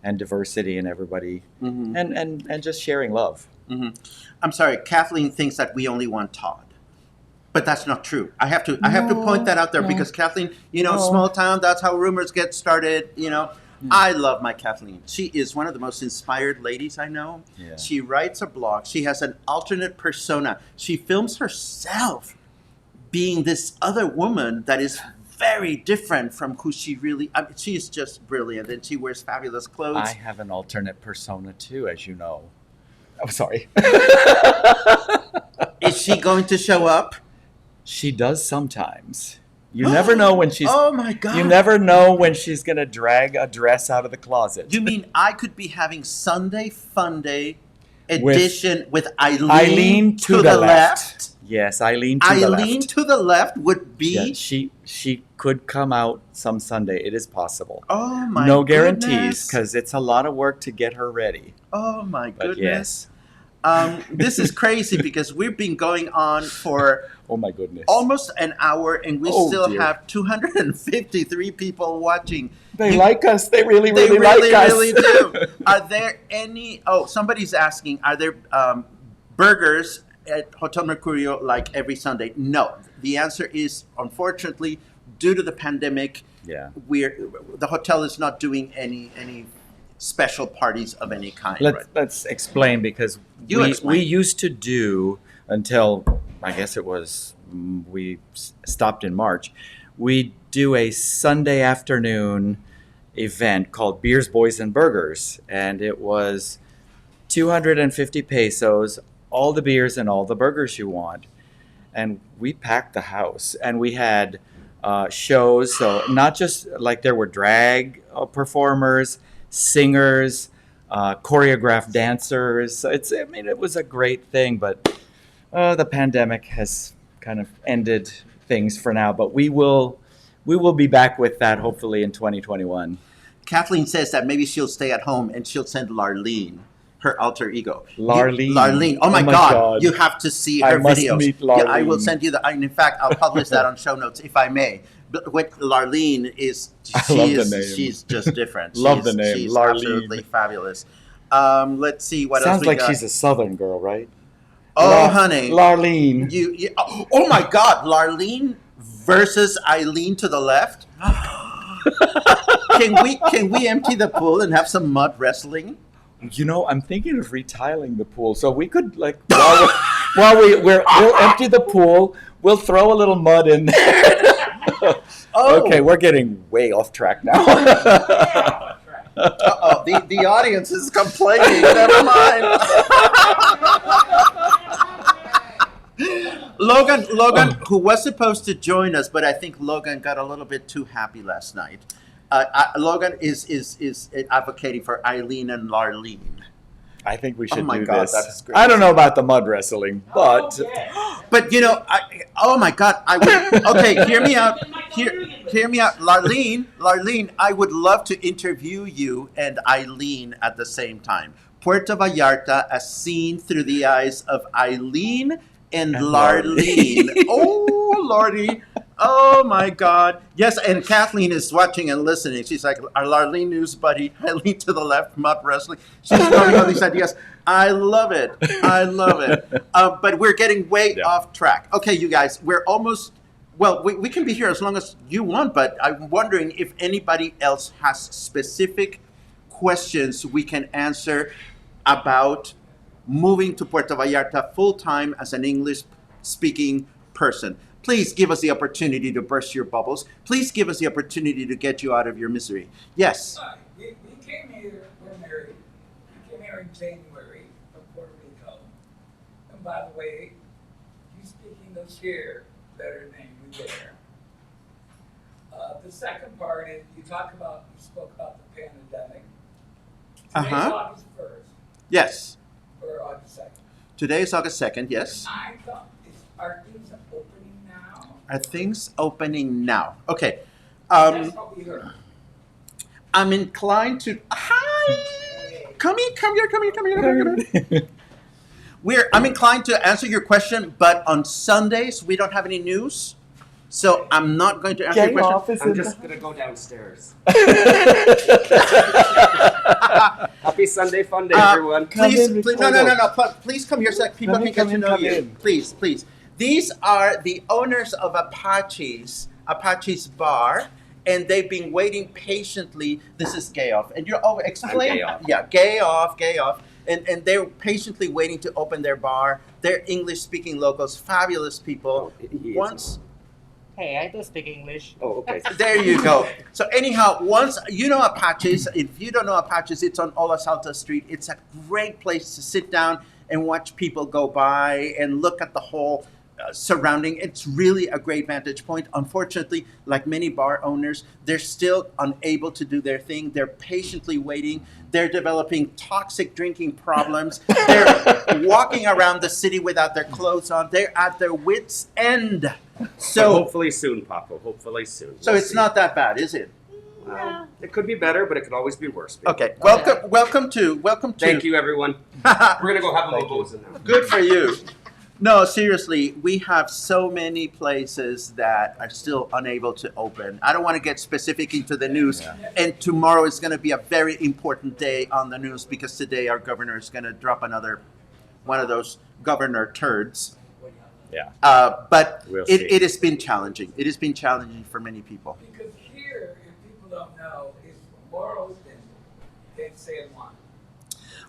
and diversity and everybody Mm-hmm. and just sharing love. Mm-hmm. I'm sorry, Kathleen thinks that we only want Todd. But that's not true. I have to point that out there because Kathleen, small town, that's how rumors get started, I love my Kathleen. She is one of the most inspired ladies I know. Yeah. She writes a blog. She has an alternate persona. She films herself being this other woman that is very different from who she really. She is just brilliant, and she wears fabulous clothes. I have an alternate persona too, as you know. I'm sorry. Is she going to show up? She does sometimes. You never know when she's. Oh my God. You never know when she's gonna drag a dress out of the closet. You mean I could be having Sunday Funday With edition with Eileen, Eileen to the left. Yes, Eileen to the left. Eileen to the left would be. Yeah, she could come out some Sunday. It is possible. Oh my No goodness. guarantees because it's a lot of work to get her ready. Oh my But goodness. yes. This is crazy because we've been going on for Oh my goodness. almost an hour and we Oh, still dear. have 253 people watching. They You- like us. They really, They really, really, like us. really do. Are there any? Oh, somebody's asking. Are there burgers at Hotel Mercurio like every Sunday? No. The answer is unfortunately, due to the pandemic, Yeah. the hotel is not doing any special parties of any kind. Let's explain because You we explain. used to do until I guess it was we stopped in March. We do a Sunday afternoon event called Beers, Boys, and Burgers, and it was 250 pesos, all the beers and all the burgers you want, and we packed the house, and we had shows. So not just like there were drag performers, singers, choreographed dancers. So it was a great thing, but the pandemic has kind of ended things for now. But we will be back with that hopefully in 2021. Kathleen says that maybe she'll stay at home and she'll send Larlene, her alter ego. Larlene. Larlene. Oh my God. You have to see I her must videos. meet Yeah, I will Larlene. send you and in fact, I'll publish that on show notes if I may. But what Larlene is, love the name. she's just different. Love the name, She's Larlene. absolutely fabulous. Let's see what else Sounds we like got. she's a Southern girl, right? Oh, honey. Larlene. Oh my God, Larlene versus Eileen to the left. Can we empty the pool and have some mud wrestling? I'm thinking of retiling the pool, so we could like while we'll empty the pool, we'll throw a little mud in there. Oh. Okay, we're getting way off track now. Uh-oh, the audience is complaining. Never mind. Logan, who was supposed to join us, but I think Logan got a little bit too happy last night. Logan is advocating for Eileen and Larlene. I think we should my do God, this. that's great. I don't know about the mud wrestling, but But oh my God, I would. Okay, hear me out. Hear me out, Larlene. I would love to interview you and Eileen at the same time. Puerto Vallarta, as seen through the eyes of Eileen and Larlene. Oh Lordy. Oh my God. Yes, and Kathleen is watching and listening. She's like, our Larlene news buddy, Eileen to the left, mud wrestling. She's throwing all these ideas. I love it. But we're getting way off track. Okay, you guys, we're almost, we can be here as long as you want, but I'm wondering if anybody else has specific questions we can answer about moving to Puerto Vallarta full-time as an English-speaking person. Please give us the opportunity to burst your bubbles. Please give us the opportunity to get you out of your misery. Yes. We came here, we're married. We came here in January from Puerto Rico. And by the way, you speak English here better than you do there. The second part is you spoke about the pandemic. Today's August 1st Yes. or August 2nd. Today is August 2nd, yes. I thought, are things opening now? Are things opening now? Okay. That's what we heard. I'm inclined to. Hi! Come here. I'm inclined to answer your question, but on Sundays, we don't have any news. So I'm not going to answer your question. I'm just gonna go downstairs. Happy Sunday Funday, everyone. Please, in, please, Ricardo. no. Please come here so that people Come can in, get come to in, know come you. in. Please. These are the owners of Apache's Bar, and they've been waiting patiently. This is Gay Off, and you're explain. Gay Off. Yeah, Gay Off, and they're patiently waiting to open their bar. They're English-speaking locals, fabulous people. He is. Once. Hey, I don't speak English. Oh, okay. There you go. So anyhow, once you know Apache's, if you don't know Apache's, it's on Ola Salta Street. It's a great place to sit down and watch people go by and look at the whole surrounding. It's really a great vantage point. Unfortunately, like many bar owners, they're still unable to do their thing. They're patiently waiting. They're developing toxic drinking problems. They're walking around the city without their clothes on. They're at their wits' end. But So, hopefully soon, Paco. Hopefully soon. so We'll it's see. not that bad, is it? Well, it could be better, but it could always be worse. baby. Okay. Welcome to. Thank you, everyone. We're gonna go have a mimosa now. Good for you. No, seriously, we have so many places that are still unable to open. I don't want to get specific into the news. Yeah. And tomorrow is going to be a very important day on the news because today our governor is going to drop another one of those governor turds. Yeah. But We'll it, see. it has been challenging. It has been challenging for many people. Because here, if people don't know, is more open than San Juan.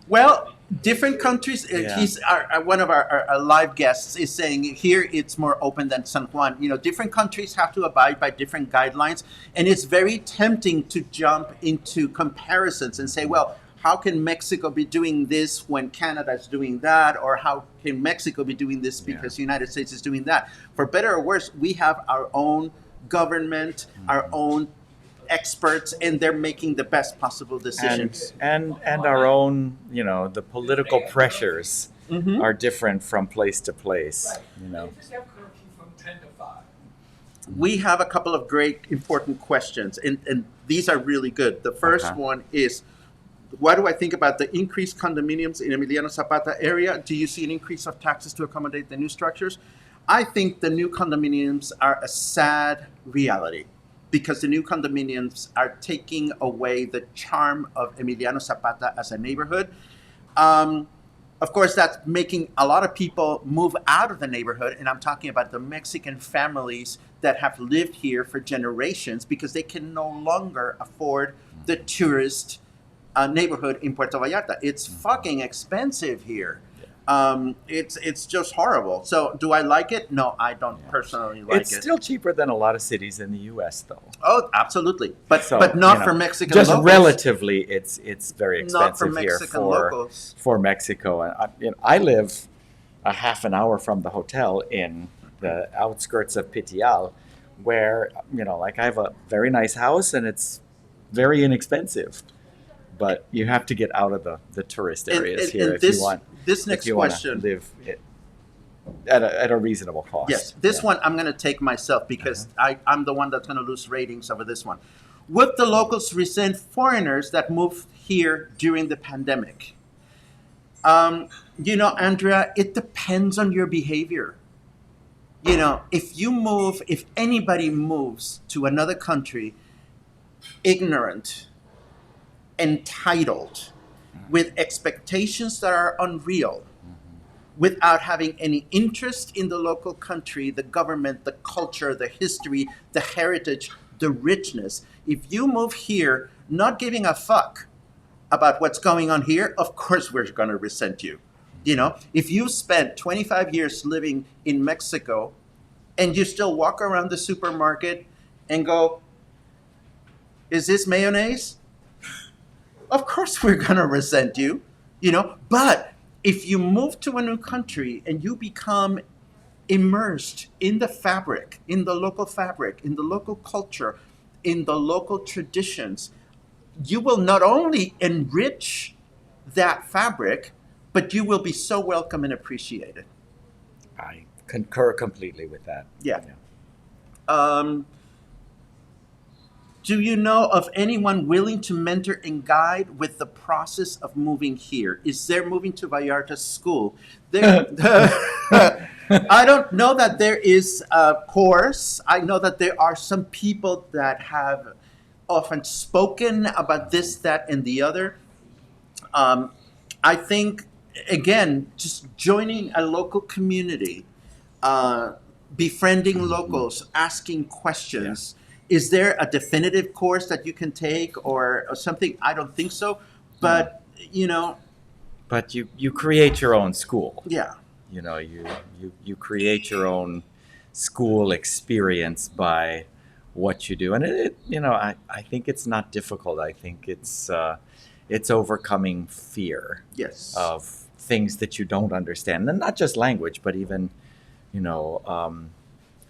Well, different countries. Yeah. He's one of our live guests is saying here it's more open than San Juan. You know, different countries have to abide by different guidelines, and it's very tempting to jump into comparisons and say, well, how can Mexico be doing this when Canada is doing that, or how can Mexico be doing this because the United States is doing that? For better or worse, we have our own government, our own experts, and they're making the best possible decisions. And our own, the political pressures Mhm. are different from place to place. They just have curfew from 10 to 5. We have a couple of great important questions, and these are really good. The first Okay. one is, what do I think about the increased condominiums in Emiliano Zapata area? Do you see an increase of taxes to accommodate the new structures? I think the new condominiums are a sad reality because the new condominiums are taking away the charm of Emiliano Zapata as a neighborhood. Of course, that's making a lot of people move out of the neighborhood, and I'm talking about the Mexican families that have lived here for generations because they can no longer afford the tourist neighborhood in Puerto Vallarta. It's fucking expensive here. It's just horrible. So, do I like it? No, I don't personally like It's it. still cheaper than a lot of cities in the U.S. though. Oh, absolutely, but So, not for Mexican Just locals. relatively, it's very Not for expensive here Mexican locals. for Mexico. And I live a half an hour from the hotel in the outskirts of Pitial, where I have a very nice house and it's very inexpensive. But you have to get out of the tourist areas here if you want. This if next you want to question. live at a reasonable cost. Yes, this Yeah. one I'm going to take myself because I'm the one that's going to lose ratings over this one. Would the locals resent foreigners that moved here during the pandemic? Andrea, it depends on your behavior. If anybody moves to another country ignorant, entitled, with expectations that are unreal, without having any interest in the local country, the government, the culture, the history, the heritage, the richness. If you move here not giving a fuck about what's going on here, of course we're going to resent you. If you spent 25 years living in Mexico and you still walk around the supermarket and go, is this mayonnaise? Of course we're going to resent you, But if you move to a new country and you become immersed in the fabric, in the local culture, in the local traditions, you will not only enrich that fabric, but you will be so welcome and appreciated. I concur completely with that. Yeah. Do you know of anyone willing to mentor and guide with the process of moving here? Is there moving to Vallarta school? I don't know that there is a course. I know that there are some people that have often spoken about this, that, and the other. I think, again, just joining a local community, befriending locals, asking questions. Yeah. Is there a definitive course that you can take or something? I don't think so. But, But you create your own school. Yeah. You create your own school experience by what you do. And I think it's not difficult. I think it's overcoming fear. Yes. Of things that you don't understand. And not just language, but even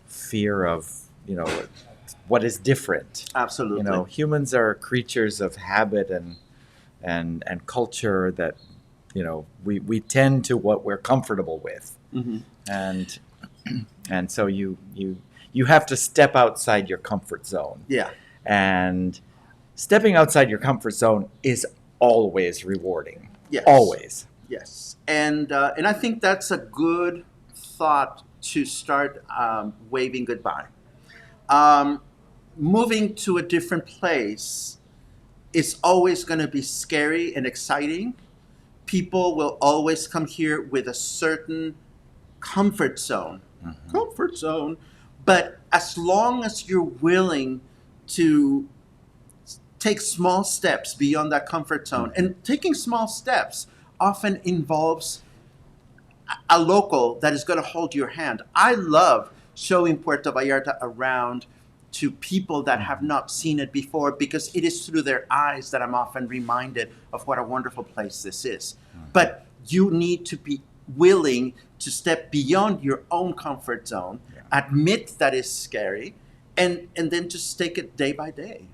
fear of, what is different. Absolutely. Humans are creatures of habit and culture that, we tend to what we're comfortable with. Mm-hmm. And so you have to step outside your comfort zone. Yeah. And stepping outside your comfort zone is always rewarding. Yes. Always. Yes. And I think that's a good thought to start waving goodbye. Moving to a different place is always going to be scary and exciting. People will always come here with a certain comfort zone. Mm-hmm. Comfort zone. But as long as you're willing to take small steps beyond that comfort zone, and taking small steps often involves a local that is going to hold your hand. I love showing Puerto Vallarta around to people that have not seen it before, because it is through their eyes that I'm often reminded of what a wonderful place this is. But you need to be willing to step beyond your own comfort zone, admit that it's scary, and then just take it day by day.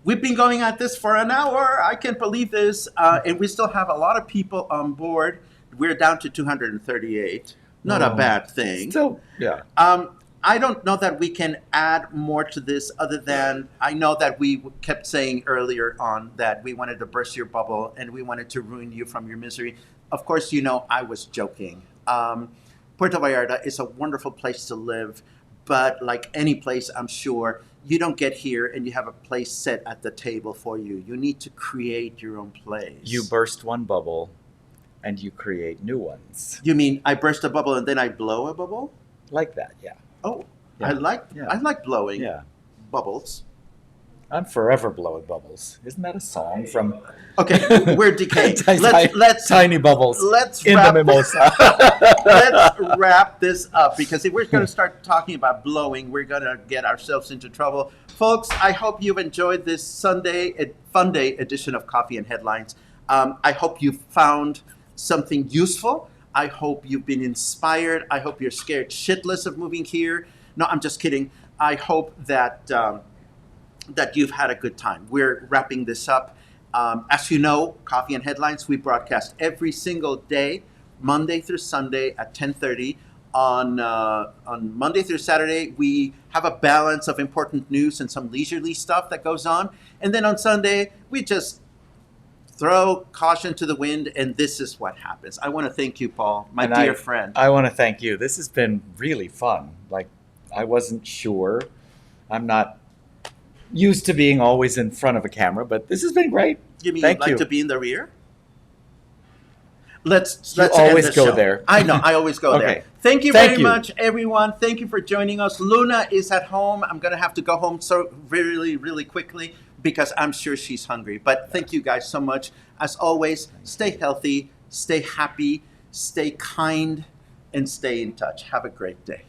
We've been going at this for an hour. I can't believe this. And we still have a lot of people on board. We're down to 238. Not a bad thing. So, yeah. I don't know that we can add more to this other than I know that we kept saying earlier on that we wanted to burst your bubble and we wanted to ruin you from your misery. Of course, I was joking. Puerto Vallarta is a wonderful place to live, but like any place, I'm sure, you don't get here and you have a place set at the table for you. You need to create your own place. You burst one bubble and you create new ones. You mean I burst a bubble and then I blow a bubble? Like that, yeah. Oh, Yeah. I like blowing Yeah. bubbles. I'm forever blowing bubbles. Isn't that a song from Okay, we're decaying. Let's tiny bubbles let's in wrap, the mimosa? let's wrap this up, because if we're going to start talking about blowing, we're going to get ourselves into trouble. Folks, I hope you've enjoyed this Sunday Funday edition of Coffee and Headlines. I hope you found something useful. I hope you've been inspired. I hope you're scared shitless of moving here. No, I'm just kidding. I hope that that you've had a good time. We're wrapping this up. As you know, Coffee and Headlines, we broadcast every single day, Monday through Sunday at 10:30. On Monday through Saturday, we have a balance of important news and some leisurely stuff that goes on. And then on Sunday, we just throw caution to the wind, and this is what happens. I want to thank you, Paul, my dear friend. I want to thank you. This has been really fun. Like, I wasn't sure. I'm not used to being always in front of a camera, but this has been great. You mean Thank you'd like you. to be in the rear? Let's always end the go show. there. I know, I always go Okay. there. Thank you Thank very you. much, everyone. Thank you for joining us. Luna is at home. I'm going to have to go home so really, really quickly because I'm sure she's hungry. But thank you guys so much. As always, stay healthy, stay happy, stay kind, and stay in touch. Have a great day.